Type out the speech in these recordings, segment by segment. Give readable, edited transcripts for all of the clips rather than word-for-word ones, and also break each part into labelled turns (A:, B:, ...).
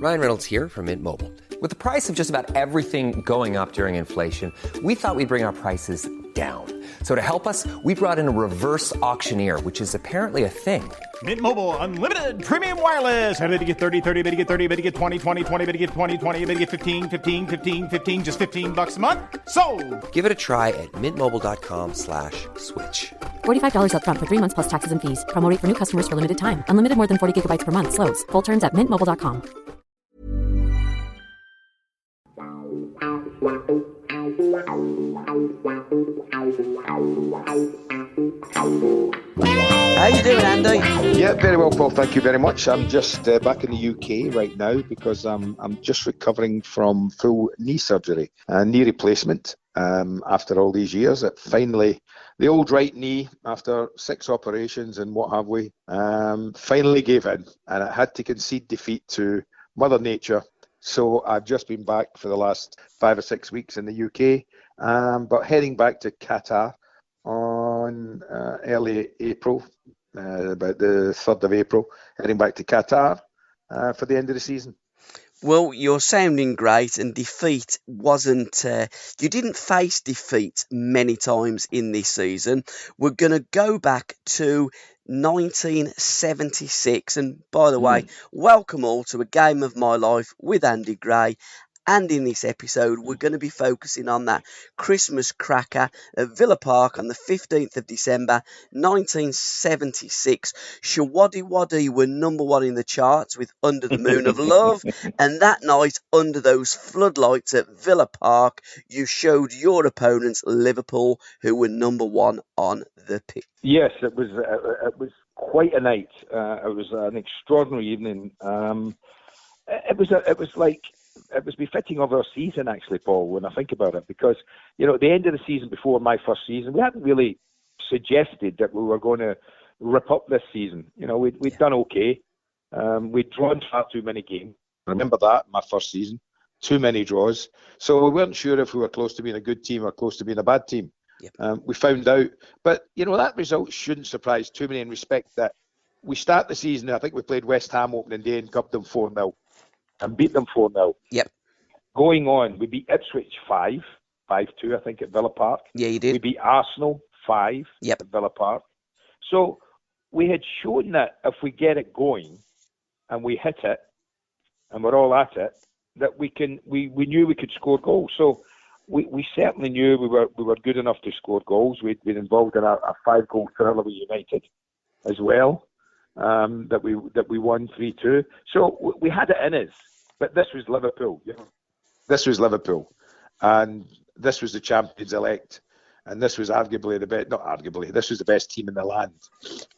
A: Ryan Reynolds here from Mint Mobile. With the price of just about everything going up during inflation, we thought we'd bring our prices down. So to help us, we brought in a reverse auctioneer, which is apparently a thing.
B: Mint Mobile Unlimited Premium Wireless. How to get 30, 30, bit to get 30, bit to get 20, 20, 20, bit to get 20, 20, bit to get 15, 15, 15, 15, just $15 a month? Sold!
A: Give it a try at mintmobile.com/switch.
C: $45 up front for 3 months plus taxes and fees. Promo rate for new customers for limited time. Unlimited more than 40 gigabytes per month. Slows full terms at mintmobile.com.
D: How you doing, Andy?
E: Yeah, very well, Paul. Thank you very much. I'm just back in the UK right now because I'm just recovering from full knee surgery, knee replacement. After all these years, it finally, the old right knee, after 6 operations and what have we, finally gave in, and it had to concede defeat to Mother Nature. So I've just been back for the last 5 or 6 weeks in the UK, but heading back to Qatar on early April, about the 3rd of April, heading back to Qatar for the end of the season.
D: Well, you're sounding great, and defeat wasn't... you didn't face defeat many times in this season. We're going to go back to 1976, and by the way, welcome all to A Game of My Life with Andy Gray. And in this episode, we're going to be focusing on that Christmas cracker at Villa Park on the 15th of December, 1976. Shawaddy Waddy were number 1 in the charts with Under the Moon of Love. And that night, under those floodlights at Villa Park, you showed your opponents, Liverpool, who were number 1 on the pitch.
E: Yes, it was quite a night. It was an extraordinary evening. It was befitting of our season, actually, Paul, when I think about it, because, at the end of the season before my first season, we hadn't really suggested that we were going to rip up this season. We'd done okay. We'd drawn far too many games. I remember that, my first season, too many draws. So we weren't sure if we were close to being a good team or close to being a bad team.
D: Yep.
E: We found out. But, that result shouldn't surprise too many in respect that we start the season, I think we played West Ham opening day and gubbed them 4-0. And beat them 4-0.
D: Yep.
E: Going on, we beat Ipswich 5-2, I think, at Villa Park.
D: Yeah, you did.
E: We beat Arsenal 5 at Villa Park. So we had shown that if we get it going and we hit it and we're all at it, that we knew we could score goals. So we certainly knew we were good enough to score goals. We'd been involved in a 5-goal thriller with United as well. That we won 3-2. So we had it in us. But this was Liverpool. This was Liverpool. And this was the champions-elect. And this was arguably this was the best team in the land.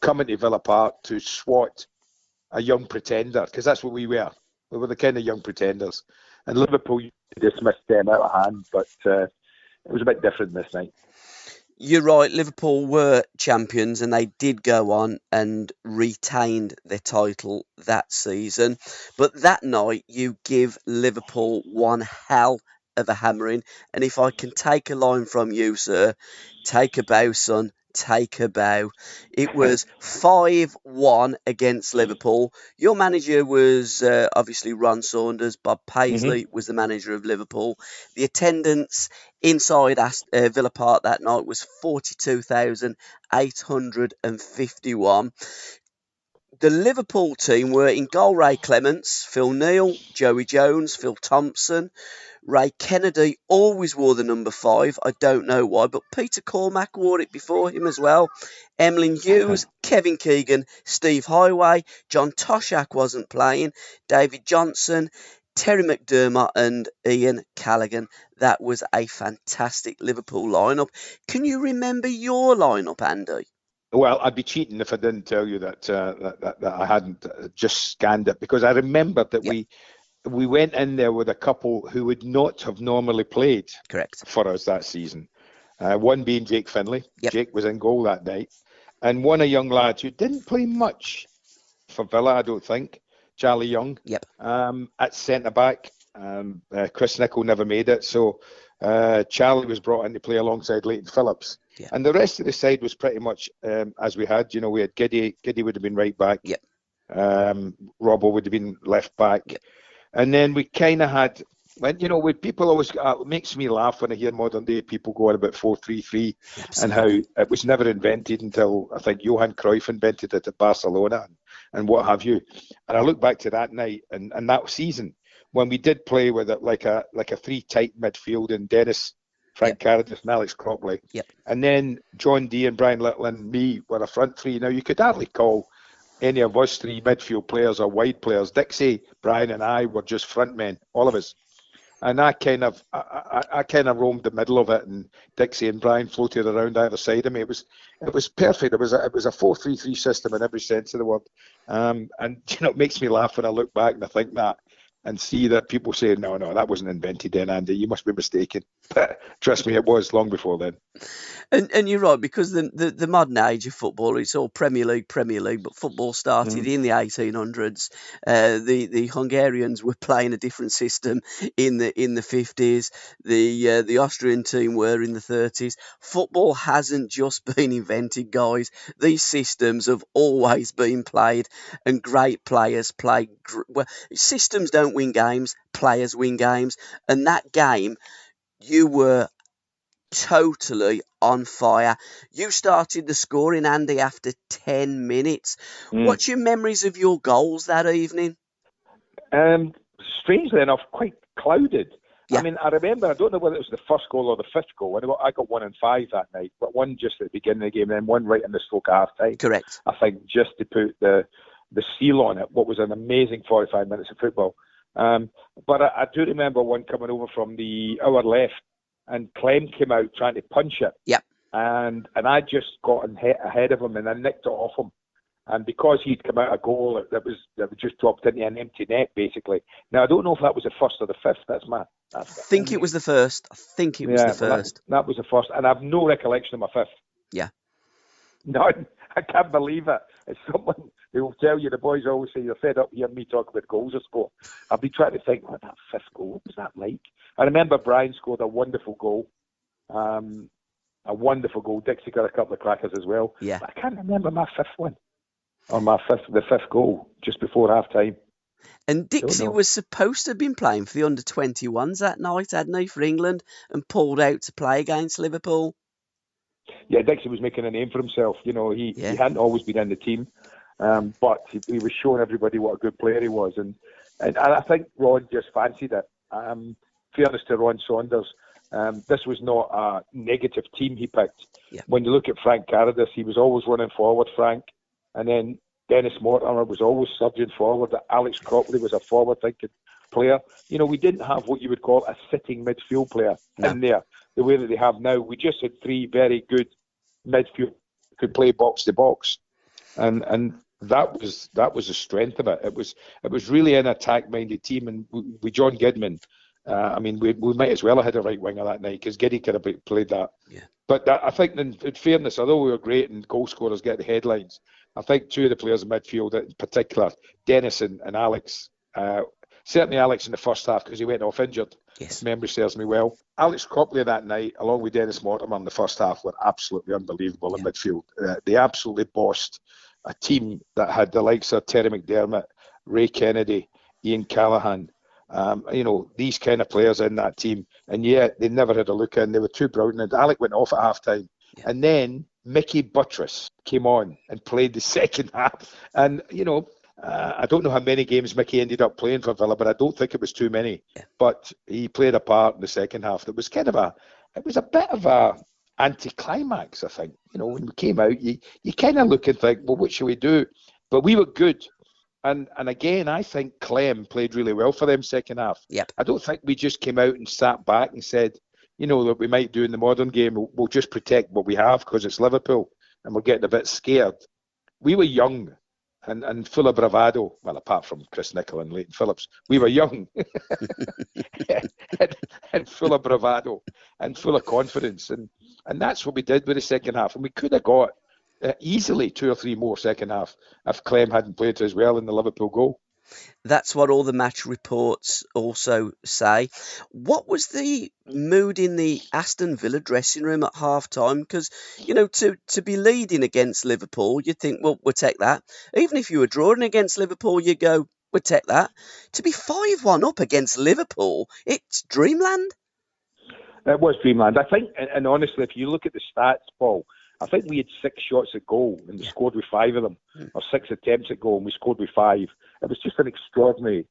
E: Coming to Villa Park to swat a young pretender, because that's what we were. We were the kind of young pretenders. And Liverpool dismissed them out of hand, but it was a bit different this night.
D: You're right, Liverpool were champions and they did go on and retained their title that season. But that night, you give Liverpool one hell of a hammering. And if I can take a line from you, sir, take a bow, son, take a bow. It was 5-1 against Liverpool. Your manager was obviously Ron Saunders. Bob Paisley was the manager of Liverpool. The attendance inside Villa Park that night was 42,851. The Liverpool team were in goal Ray Clements, Phil Neal, Joey Jones, Phil Thompson. Ray Kennedy always wore the number 5. I don't know why, but Peter Cormack wore it before him as well. Emlyn Hughes, Kevin Keegan, Steve Highway, John Toshak wasn't playing, David Johnson, Terry McDermott and Ian Callaghan. That was a fantastic Liverpool lineup. Can you remember your lineup, Andy?
E: Well, I'd be cheating if I didn't tell you that I hadn't just scanned it, because I remembered that we went in there with a couple who would not have normally played for us that season. One being Jake Finlay. Jake was in goal that night. And one a young lad who didn't play much for Villa, I don't think, Charlie Young. At centre-back. Chris Nicholl never made it. So Charlie was brought in to play alongside Leighton Phillips. And the rest of the side was pretty much as we had. You know, we had Giddy would have been right back. Robbo would have been left back. And then we kind of had, when with people always, it makes me laugh when I hear modern day people go on about 4-3-3 and how it was never invented until I think Johan Cruyff invented it at Barcelona and what have you. And I look back to that night and that season when we did play with it like a three tight midfield and Dennis, Frank Carradis and Alex Cropley.
D: Yep.
E: And then John Dee and Brian Little and me were a front three. Now you could hardly call any of us three midfield players or wide players. Dixie, Brian and I were just front men, all of us. And I kind of roamed the middle of it, and Dixie and Brian floated around either side of me. It was perfect. It was a 4-3-3 system in every sense of the word. And it makes me laugh when I look back and I think that and see that people say, no, that wasn't invented then, Andy. You must be mistaken. But trust me, it was long before then.
D: And you're right, because the modern age of football, it's all Premier League, but football started in the 1800s. The Hungarians were playing a different system in the 50s. The Austrian team were in the 30s. Football hasn't just been invented, guys. These systems have always been played, and great players play. Well, systems don't win games, players win games, and that game, you were totally on fire. You started the scoring, Andy, after 10 minutes. What's your memories of your goals that evening?
E: Strangely enough, quite clouded.
D: Yeah.
E: I mean, I remember, I don't know whether it was the first goal or the fifth goal. I got 1 and 5 that night, but one just at the beginning of the game, and then one right in the stroke of half time.
D: Correct.
E: I think just to put the seal on it, what was an amazing 45 minutes of football. But I do remember one coming over from our left, and Clem came out trying to punch it.
D: Yep.
E: And I just got ahead of him and I nicked it off him. And because he'd come out a goal that was just dropped into an empty net, basically. Now, I don't know if that was the first or the fifth. I think
D: it was the first.
E: That was the first. And I have no recollection of my fifth.
D: Yeah.
E: No, I can't believe it. It's someone who will tell you, the boys always say, you're fed up hearing me talk about goals of sport. I've been trying to think, what that fifth goal, what was that like? I remember Brian scored a wonderful goal. Dixie got a couple of crackers as well.
D: Yeah.
E: But I can't remember my fifth one. Or the fifth goal, just before half time.
D: And Dixie was supposed to have been playing for the under-21s that night, hadn't he, for England, and pulled out to play against Liverpool.
E: Yeah, Dixie was making a name for himself. He hadn't always been in the team, but he was showing everybody what a good player he was. And I think Ron just fancied it. Fairness to Ron Saunders, this was not a negative team he picked.
D: Yeah. When
E: you look at Frank Carradis, he was always running forward, Frank. And then Dennis Mortimer was always surging forward. Alex Cropley was a forward-thinking player. We didn't have what you would call a sitting midfield player in there, the way that they have now. We just had three very good midfield who could play box to box, and that was the strength of it. It was really an attack-minded team, and with John Gidman, we might as well have had a right winger that night because Giddy could have played that.
D: Yeah.
E: But I think, in fairness, although we were great and goal scorers get the headlines, I think two of the players in midfield, in particular, Dennis and Alex, certainly Alex in the first half because he went off injured,
D: yes,
E: if memory serves me well. Alex Cropley that night, along with Dennis Mortimer in the first half, were absolutely unbelievable in midfield. They absolutely bossed a team that had the likes of Terry McDermott, Ray Kennedy, Ian Callaghan, these kind of players in that team. And yet they never had a look in. They were too brown. And Alec went off at half-time. Yeah. And then Mickey Buttress came on and played the second half. And, I don't know how many games Mickey ended up playing for Villa, but I don't think it was too many.
D: Yeah.
E: But he played a part in the second half. That was it was a bit of a anticlimax, I think. When we came out, you kind of look and think, well, what should we do? But we were good. And again, I think Clem played really well for them second half.
D: Yep.
E: I don't think we just came out and sat back and said, that we might do in the modern game, we'll just protect what we have because it's Liverpool and we're getting a bit scared. We were young and full of bravado. Well, apart from Chris Nicholl and Leighton Phillips, we were young and full of bravado and full of confidence. And that's what we did with the second half. And we could have got easily 2 or 3 more second half if Clem hadn't played as well in the Liverpool goal.
D: That's what all the match reports also say. What was the mood in the Aston Villa dressing room at half-time? Because, to be leading against Liverpool, you'd think, well, we'll take that. Even if you were drawing against Liverpool, you'd go, would take that. To be 5-1 up against Liverpool, it's dreamland.
E: It was dreamland. I think, and honestly, if you look at the stats, Paul, I think we had 6 shots at goal and we scored with 5 of them, or 6 attempts at goal and we scored with 5. It was just an extraordinary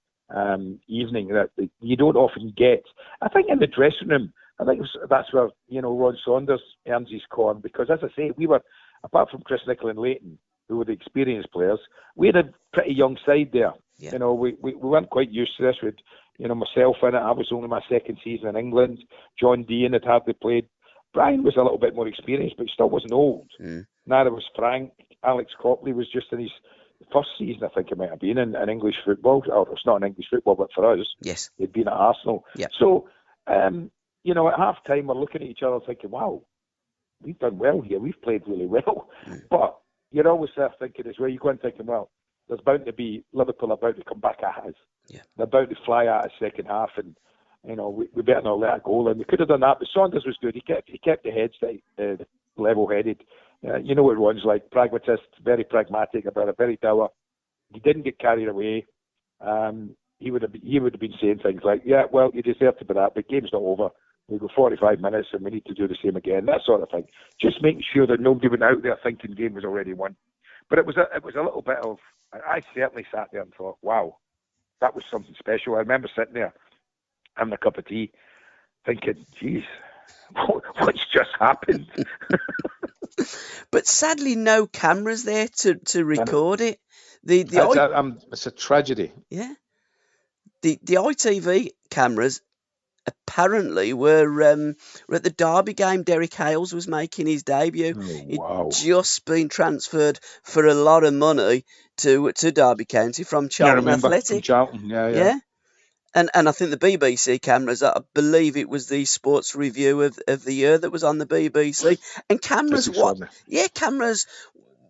E: evening that you don't often get. I think in the dressing room, I think that's where, Ron Saunders earns his corn, because, as I say, we were, apart from Chris Nicholl and Leighton, who were the experienced players, we had a pretty young side there. Yeah. We weren't quite used to this. With myself in it, I was only my second season in England. John Dean had hardly played. Browne was a little bit more experienced, but he still wasn't old. Neither was Frank. Alex Copley was just in his first season, I think it might have been, in English football. Or it's not in English football, but for us,
D: yes,
E: he'd been at Arsenal.
D: Yeah.
E: So, at half time, we're looking at each other thinking, wow, we've done well here. We've played really well. But you're always there thinking as well, you go and thinking, well, there's bound to be Liverpool about to come back at us.
D: Yeah.
E: They're about to fly at us second half, and we better not let it go. And we could have done that, but Saunders was good. He kept the heads level-headed. You know what Ron's like, pragmatist, very pragmatic about it, very dour. He didn't get carried away. He would have been saying things like, yeah, well, you deserve to be that, but game's not over. We've got 45 minutes and we need to do the same again, that sort of thing. Just making sure that nobody went out there thinking the game was already won. But it was a little bit of, I certainly sat there and thought, wow, that was something special. I remember sitting there having a cup of tea thinking, geez, what's just happened?
D: But sadly, no cameras there to record it.
E: It's a tragedy.
D: Yeah. The ITV cameras apparently were at the Derby game. Derek Hales was making his debut.
E: Oh, wow.
D: He'd just been transferred for a lot of money to Derby County from Charlton Athletic.
E: From Charlton, yeah.
D: And I think the BBC cameras, I believe it was the sports review of the year that was on the BBC. And cameras, cameras,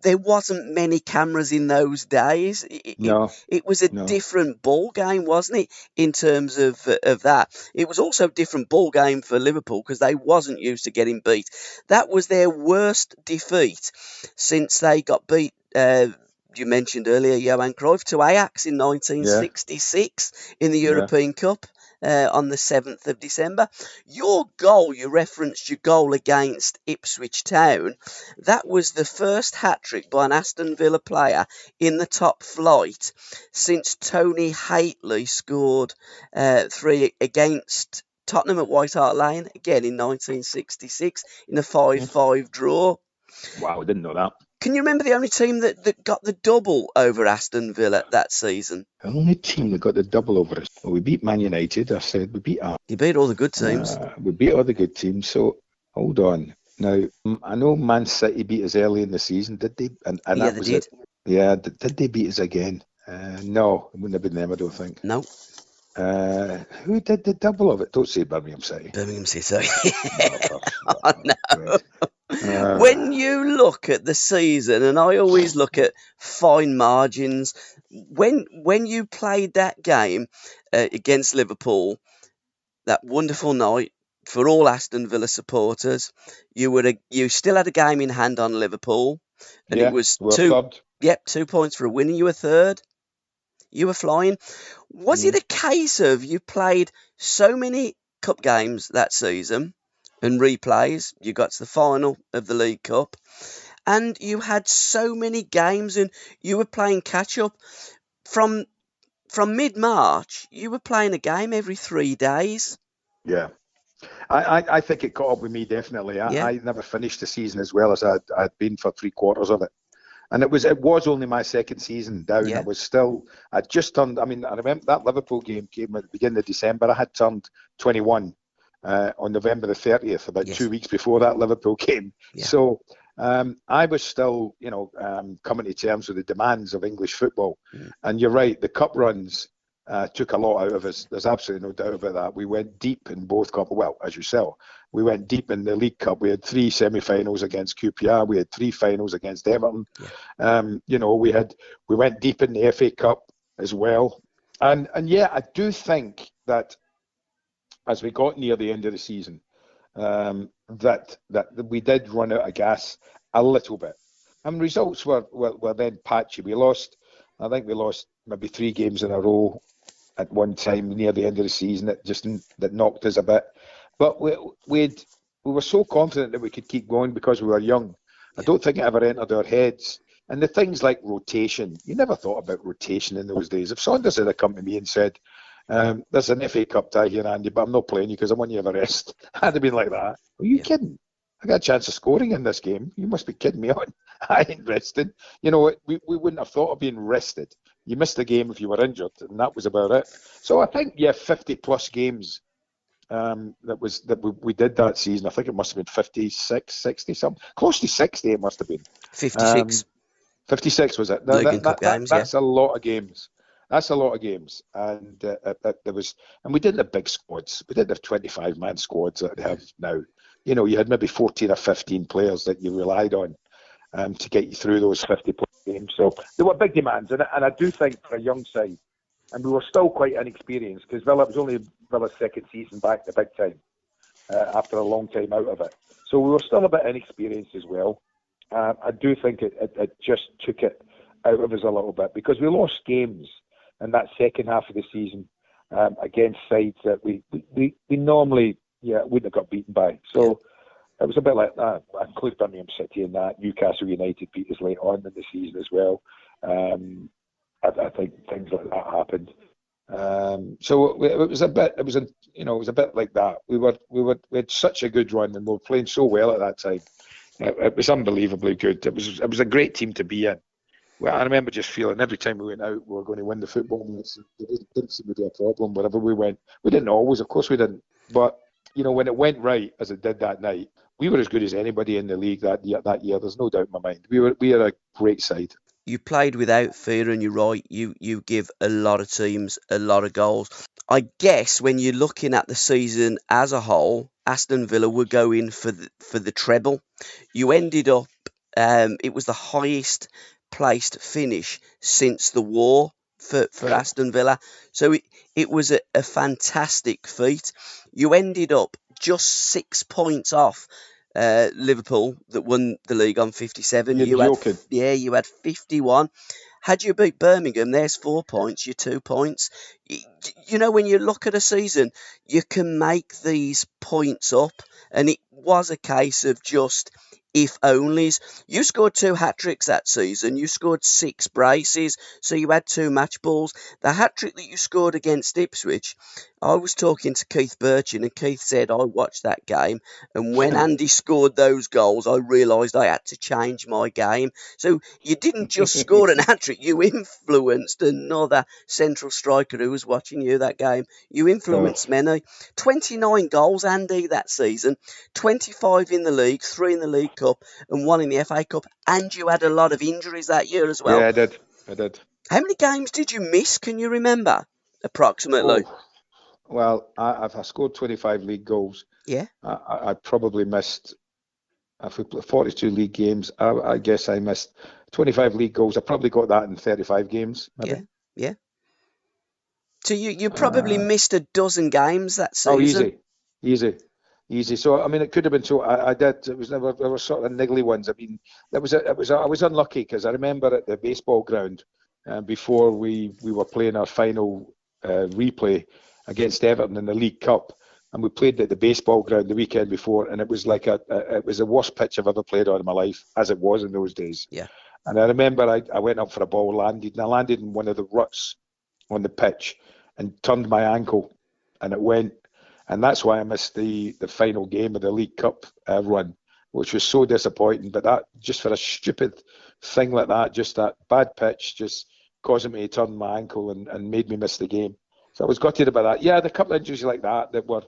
D: there wasn't many cameras in those days. It was a different ball game, wasn't it, in terms of that? It was also a different ball game for Liverpool because they wasn't used to getting beat. That was their worst defeat since they got beat, you mentioned earlier, Johan Cruyff, to Ajax in 1966 in the European Cup. On the 7th of December. You referenced your goal against Ipswich Town. That was the first hat-trick by an Aston Villa player in the top flight since Tony Haitley scored 3 against Tottenham at White Hart Lane, again in 1966, in a 5-5 draw.
E: Wow, I didn't know that.
D: Can you remember the only team that got the double over Aston Villa that season?
E: The only team that got the double over us. Well, we beat Man United. I said we beat Arsenal.
D: You beat all the good teams.
E: We beat all the good teams. So hold on. Now I know Man City beat us early in the season. Did they? And
D: yeah, they did.
E: Yeah. Did they beat us again? No, it wouldn't have been them. I don't think.
D: No.
E: Who did the double of it? Don't say Birmingham City.
D: Birmingham City. Oh, no. When you look at the season, and I always look at fine margins, when you played that game against Liverpool, that wonderful night for all Aston Villa supporters, you still had a game in hand on Liverpool, and it was 2 points for a win, and you were third. You were flying. Was it a case of you played so many cup games that season and replays, you got to the final of the League Cup, and you had so many games and you were playing catch-up from mid-March, you were playing a game every 3 days?
E: Yeah. I think it caught up with me, definitely. I never finished the season as well as I'd been for 3/4 of it. And it was only my second season down.
D: Yeah.
E: I'd just turned, I remember that Liverpool game came at the beginning of December. I had turned 21 on November the 30th, about 2 weeks before that Liverpool game. Yeah. So I was still, coming to terms with the demands of English football. And you're right, the cup runs took a lot out of us. There's absolutely no doubt about that. We went deep in both cup. Well, as you said, we went deep in the League Cup. We had 3 semi-finals against QPR. We had 3 finals against Everton. Yeah. We went deep in the FA Cup as well. And I do think that as we got near the end of the season, that we did run out of gas a little bit. And results were then patchy. We lost I think we lost maybe 3 games in a row at one time near the end of the season that knocked us a bit. But we were so confident that we could keep going because we were young. I don't think it ever entered our heads. And the things like rotation, you never thought about rotation in those days. If Saunders had come to me and said, there's an FA Cup tie here, Andy, but I'm not playing you because I want you to have a rest, I'd have been like that. Are you kidding? I got a chance of scoring in this game. You must be kidding me on. I ain't rested. You know, we wouldn't have thought of being rested. You missed the game if you were injured, and that was about it. So I think, 50-plus games that we did that season. I think it must have been 56, 60 something. Close to 60 it must have been.
D: 56.
E: 56 was it? That's a lot of games. That's a lot of games. And we didn't have big squads. We didn't have 25-man squads that we have now. You know, you had maybe 14 or 15 players that you relied on to get you through those 50-plus games. So there were big demands. And I do think for a young side, and we were still quite inexperienced because Villa was only Villa's second season back the big time after a long time out of it. So we were still a bit inexperienced as well. I do think it just took it out of us a little bit because we lost games in that second half of the season against sides that we normally wouldn't have got beaten by. So it was a bit like that. I include Birmingham City in that. Newcastle United beat us late on in the season as well. I think things like that happened. So it was a bit like that. We had such a good run and we were playing so well at that time. It was unbelievably good. It was a great team to be in. Well, I remember just feeling every time we went out we were going to win the football match. It didn't seem to be a problem wherever we went. We didn't always, of course we didn't. But when it went right as it did that night, we were as good as anybody in the league that year. There's no doubt in my mind. We are a great side.
D: You played without fear, and you're right. You give a lot of teams a lot of goals. I guess when you're looking at the season as a whole, Aston Villa were going for the treble. You ended up. It was the highest placed finish since the war for Aston Villa. So it was a fantastic feat. You ended up just 6 points off Liverpool that won the league on 57.
E: You're joking.
D: You had 51. Had you beat Birmingham, there's 4 points, you're 2 points. When you look at a season, you can make these points up, and it was a case of just if onlys. You scored 2 hat-tricks that season. You scored 6 braces, so you had 2 match balls. The hat-trick that you scored against Ipswich, I was talking to Keith Burchin, and Keith said, I watched that game, and when Andy scored those goals, I realised I had to change my game. So you didn't just score an hat-trick, you influenced another central striker who was watching you that game. You influenced many. 29 goals, Andy, that season. 25 in the league, 3 in the League Cup, and 1 in the FA Cup. And you had a lot of injuries that year as well.
E: Yeah, I did.
D: How many games did you miss, can you remember, approximately?
E: Well, I scored 25 league goals.
D: Yeah.
E: I probably missed, if we played 42 league games, I guess I missed 25 league goals. I probably got that in 35 games, maybe.
D: Yeah. So you probably missed a dozen games that season.
E: Oh, easy. So I mean, it could have been. So I did. It was never. There were sort of niggly ones. I mean, I was unlucky because I remember at the baseball ground before we were playing our final replay against Everton in the League Cup, and we played at the baseball ground the weekend before, and it was like it was the worst pitch I've ever played on in my life, as it was in those days.
D: Yeah.
E: And I remember I went up for a ball, I landed in one of the ruts on the pitch and turned my ankle, and it went. And that's why I missed the final game of the League Cup run, which was so disappointing. But that, just for a stupid thing like that, just that bad pitch, just causing me to turn my ankle and made me miss the game. So I was gutted about that. Yeah, the couple of injuries like that were,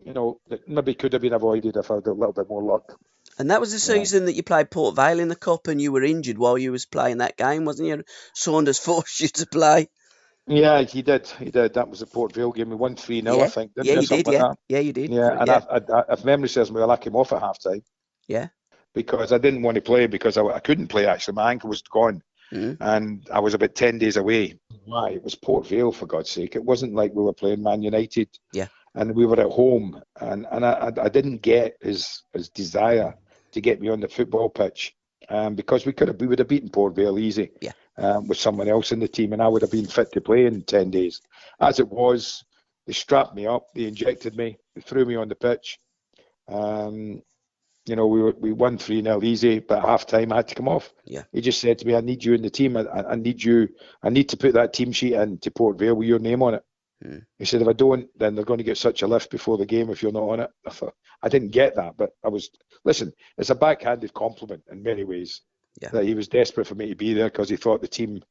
E: that maybe could have been avoided if I had a little bit more luck.
D: And that was the season that you played Port Vale in the Cup and you were injured while you was playing that game, wasn't you? Saunders forced you to play.
E: Yeah, he did. That was the Port Vale game. We won 3-0, I think.
D: Yeah, you did, yeah. Yeah, you did.
E: Yeah, and I, if memory serves me, I came off at half-time.
D: Yeah.
E: Because I didn't want to play because I couldn't play, actually. My ankle was gone. Mm-hmm. And I was about 10 days away. Why? It was Port Vale, for God's sake. It wasn't like we were playing Man United.
D: Yeah.
E: And we were at home. And I didn't get his desire to get me on the football pitch. Because we would have beaten Port Vale easy.
D: Yeah.
E: with someone else in the team, and I would have been fit to play in 10 days. As it was, they strapped me up, they injected me, they threw me on the pitch. We won 3-0 easy, but at half time I had to come off.
D: Yeah.
E: He just said to me, I need you in the team. I need to put that team sheet in to Port Vale with your name on it. He said, if I don't, then they're going to get such a lift before the game if you're not on it. I thought, I didn't get that, but listen, it's a backhanded compliment in many ways.
D: Yeah.
E: That he was desperate for me to be there because he thought the team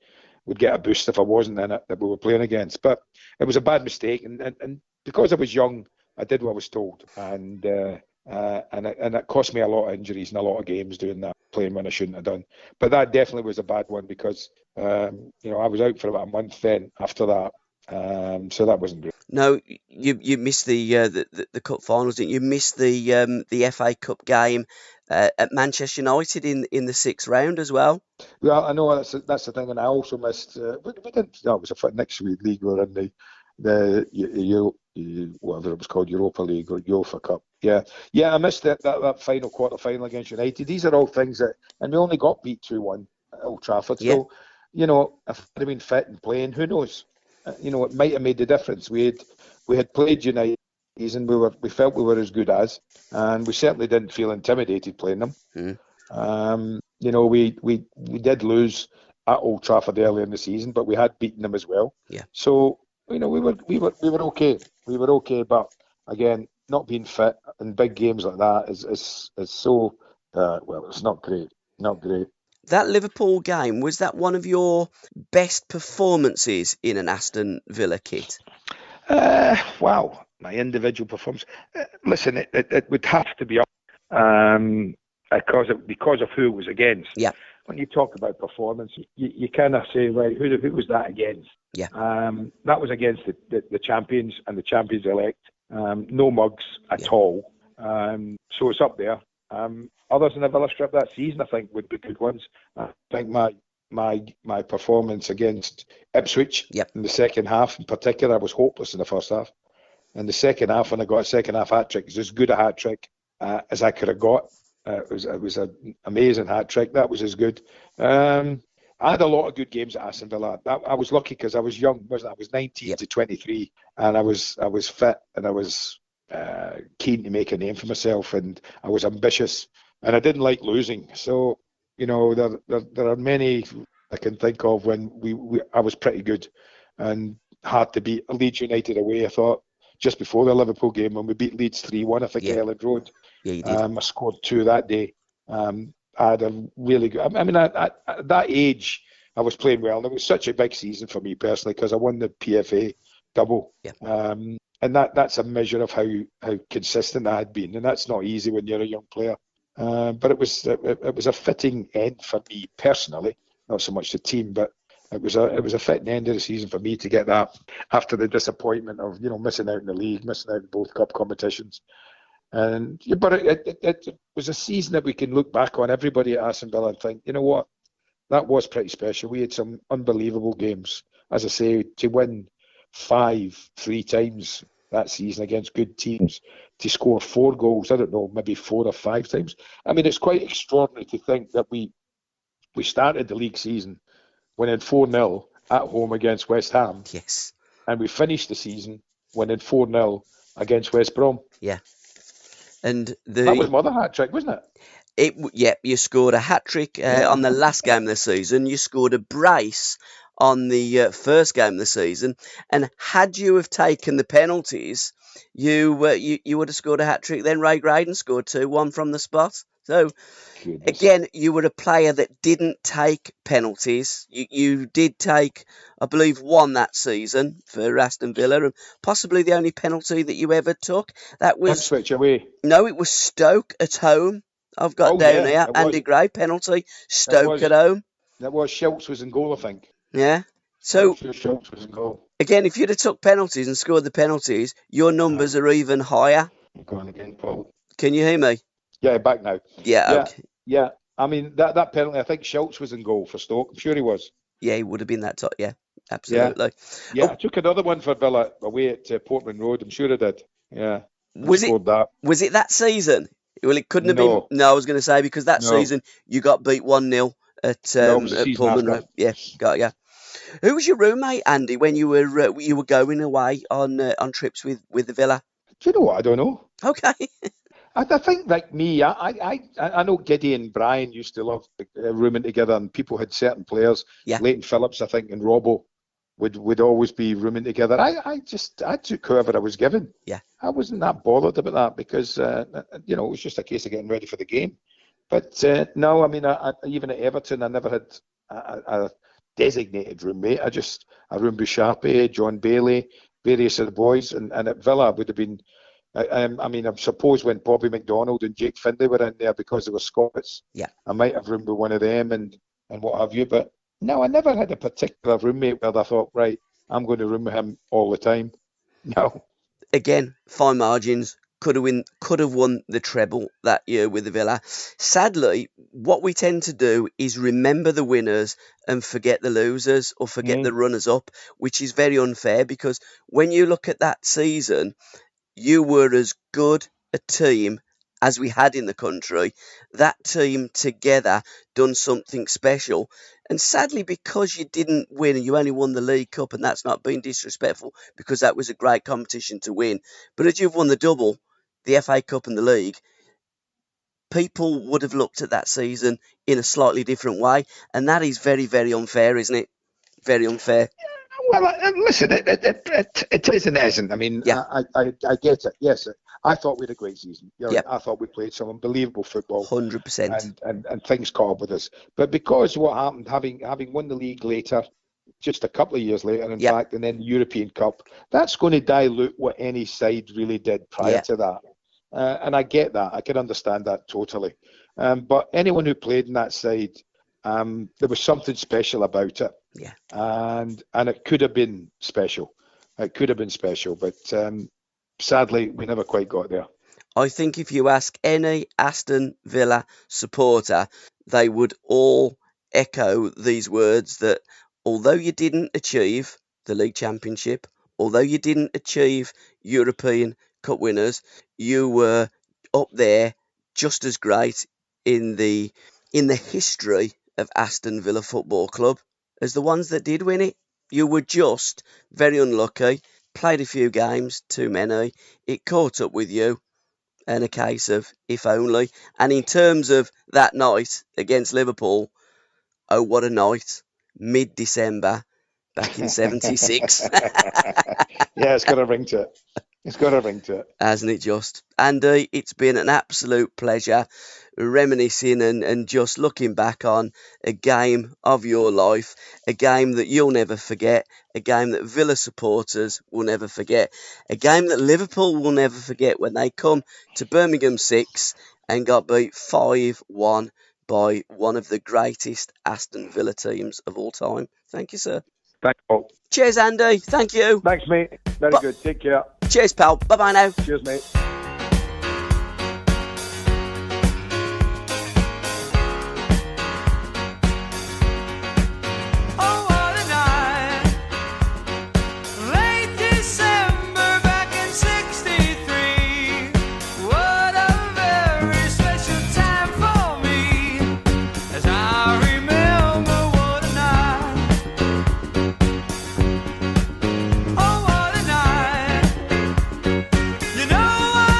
E: would get a boost if I wasn't in it that we were playing against. But it was a bad mistake, and because I was young, I did what I was told, and it cost me a lot of injuries and a lot of games doing that, playing when I shouldn't have done. But that definitely was a bad one because I was out for about a month then after that, so that wasn't great.
D: No, you missed the cup finals, didn't you? You missed the FA Cup game at Manchester United in the 6th round as well.
E: Well, I know that's the thing, and I also missed. We didn't. No, it was a next week league. We were in the whatever it was called, Europa League or UEFA Cup. Yeah. I missed that quarter final against United. These are all things and we only got beat 2-1 at Old Trafford.
D: Yeah.
E: So, if I'd have been fit and playing, who knows? It might have made the difference. We had played United and we felt we were as good as, and we certainly didn't feel intimidated playing them. We did lose at Old Trafford early in the season, but we had beaten them as well.
D: Yeah.
E: So we were okay. We were okay, but again, not being fit in big games like that is so it's not great. Not great.
D: That Liverpool game, was that one of your best performances in an Aston Villa kit?
E: Wow, my individual performance. Listen, it would have to be up because of who it was against.
D: Yeah.
E: When you talk about performance, you kind of say, right, who was that against?
D: Yeah.
E: That was against the champions and the champions elect. No mugs at all. So it's up there. Others in the Villa strip that season, I think, would be good ones. I think my performance against Ipswich in the second half, in particular, I was hopeless in the first half. In the second half, when I got a second half hat trick, it was as good a hat trick as I could have got. It was an amazing hat trick. That was as good. I had a lot of good games at Aston Villa. I was lucky because I was young, wasn't I? I was 19 to 23, and I was fit, and I was keen to make a name for myself, and I was ambitious, and I didn't like losing. So, there are many I can think of when I was pretty good and hard to beat. Leeds United away, I thought, just before the Liverpool game when we beat Leeds 3-1, I think, at Elland Road.
D: Yeah, you did.
E: I scored 2 that day. I had a really good... I mean, at that age, I was playing well. And it was such a big season for me personally because I won the PFA double.
D: Yeah.
E: And that's a measure of how consistent I had been. And that's not easy when you're a young player. But it was a fitting end for me personally, not so much the team, but it was a fitting end of the season for me to get that after the disappointment of missing out in the league, missing out in both cup competitions. But it was a season that we can look back on, everybody at Aston Villa, and think, you know what, that was pretty special. We had some unbelievable games. As I say, to win 3 times that season against good teams, to score 4 goals, I don't know, maybe 4 or 5 times. I mean, it's quite extraordinary to think that we started the league season winning 4-0 at home against West Ham.
D: Yes.
E: And we finished the season winning 4-0 against West Brom.
D: Yeah. And
E: that was my other hat trick, wasn't it?
D: You scored a hat trick on the last game of the season. You scored a brace on the first game of the season, and had you have taken the penalties, you would have scored a hat trick. Then Ray Graydon scored 2-1 from the spot. So again, you were a player that didn't take penalties. You did take, I believe, 1 that season for Aston Villa, and possibly the only penalty that you ever took. That was
E: Ipswich away.
D: No, it was Stoke at home. I've got down here. Andy Gray penalty. Stoke at home.
E: That was Schultz was in goal, I think.
D: Yeah. So
E: Schultz was in goal.
D: Again, if you'd have took penalties and scored the penalties, your numbers are even higher.
E: I'm going again, Paul.
D: Can you hear me?
E: Yeah, back now.
D: Yeah. Okay.
E: Yeah. I mean, that penalty, I think Schultz was in goal for Stoke. I'm sure he was.
D: Yeah, he would have been that top. Yeah, absolutely.
E: Yeah, I took another one for Villa away at Portman Road. I'm sure I did. Yeah.
D: Was it that season? Well, it couldn't have been. No, I was going to say, because that season you got beat 1-0 at
E: season
D: Pullman
E: after.
D: Road. Yeah, got ya. Who was your roommate, Andy, when you were going away on trips with the Villa?
E: Do you know what? I don't know.
D: Okay.
E: I think, like me, I know Giddy and Browne used to love rooming together, and people had certain players.
D: Yeah.
E: Leighton Phillips, I think, and Robbo would always be rooming together. I took whoever I was given.
D: Yeah.
E: I wasn't that bothered about that because it was just a case of getting ready for the game. But no, I mean, even at Everton, I never had a designated roommate. I roomed with Sharpie, John Bailey, various of the boys, and at Villa would have been. I suppose when Bobby McDonald and Jake Findlay were in there because they were Scots,
D: yeah,
E: I might have roomed with one of them and what have you. But no, I never had a particular roommate where I thought, right, I'm going to room with him all the time. No.
D: Again, fine margins. Could have won the treble that year with the Villa. Sadly, what we tend to do is remember the winners and forget the losers or forget the runners up, which is very unfair because when you look at that season, you were as good a team as we had in the country. That team together done something special. And sadly, because you didn't win and you only won the League Cup, and that's not being disrespectful because that was a great competition to win. But as you've won the double, the FA Cup and the League, people would have looked at that season in a slightly different way. And that is very, very unfair, isn't it? Very unfair.
E: Well, listen, it is and it isn't. I mean,
D: yeah.
E: I get it. Yes, I thought we had a great season.
D: Yep.
E: I thought we played some unbelievable football.
D: 100%.
E: And things caught up with us. But because what happened, having won the league later, just a couple of years later, in fact, and then the European Cup, that's going to dilute what any side really did prior to that. And I get that. I can understand that totally. But anyone who played in that side, there was something special about it.
D: Yeah.
E: And it could have been special. It could have been special, but sadly, we never quite got there.
D: I think if you ask any Aston Villa supporter, they would all echo these words that although you didn't achieve the League Championship, although you didn't achieve European Cup winners, you were up there just as great in the history of Aston Villa Football Club as the ones that did win it. You were just very unlucky, played a few games, too many, it caught up with you, and a case of if only. And in terms of that night against Liverpool, oh, what a night, mid-December, back in 76.
E: Yeah, it's got a ring to it. It's got a ring to it.
D: Hasn't it just? Andy, it's been an absolute pleasure reminiscing and just looking back on a game of your life, a game that you'll never forget, a game that Villa supporters will never forget, a game that Liverpool will never forget when they come to Birmingham 6 and got beat 5-1 by one of the greatest Aston Villa teams of all time. Thank you, sir.
E: Thanks, Paul.
D: Cheers, Andy. Thank you.
E: Thanks, mate. Very good. Take care.
D: Cheers, pal. Bye-bye now.
E: Cheers, mate.
F: You know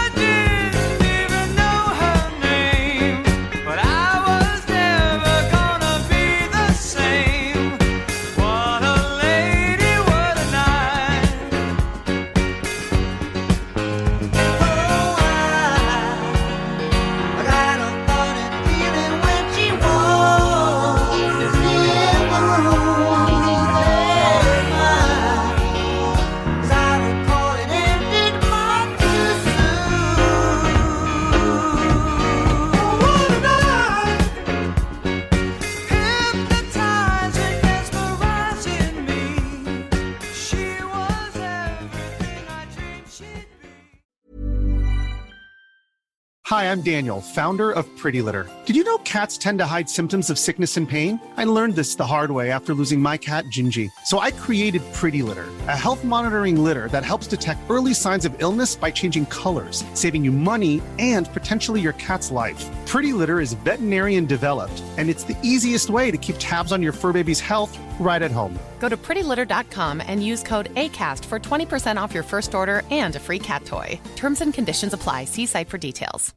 F: Hi, I'm Daniel, founder of Pretty Litter. Did you know cats tend to hide symptoms of sickness and pain? I learned this the hard way after losing my cat, Gingy. So I created Pretty Litter, a health monitoring litter that helps detect early signs of illness by changing colors, saving you money and potentially your cat's life. Pretty Litter is veterinarian developed, and it's the easiest way to keep tabs on your fur baby's health right at home.
G: Go to prettylitter.com and use code ACAST for 20% off your first order and a free cat toy. Terms and conditions apply. See site for details.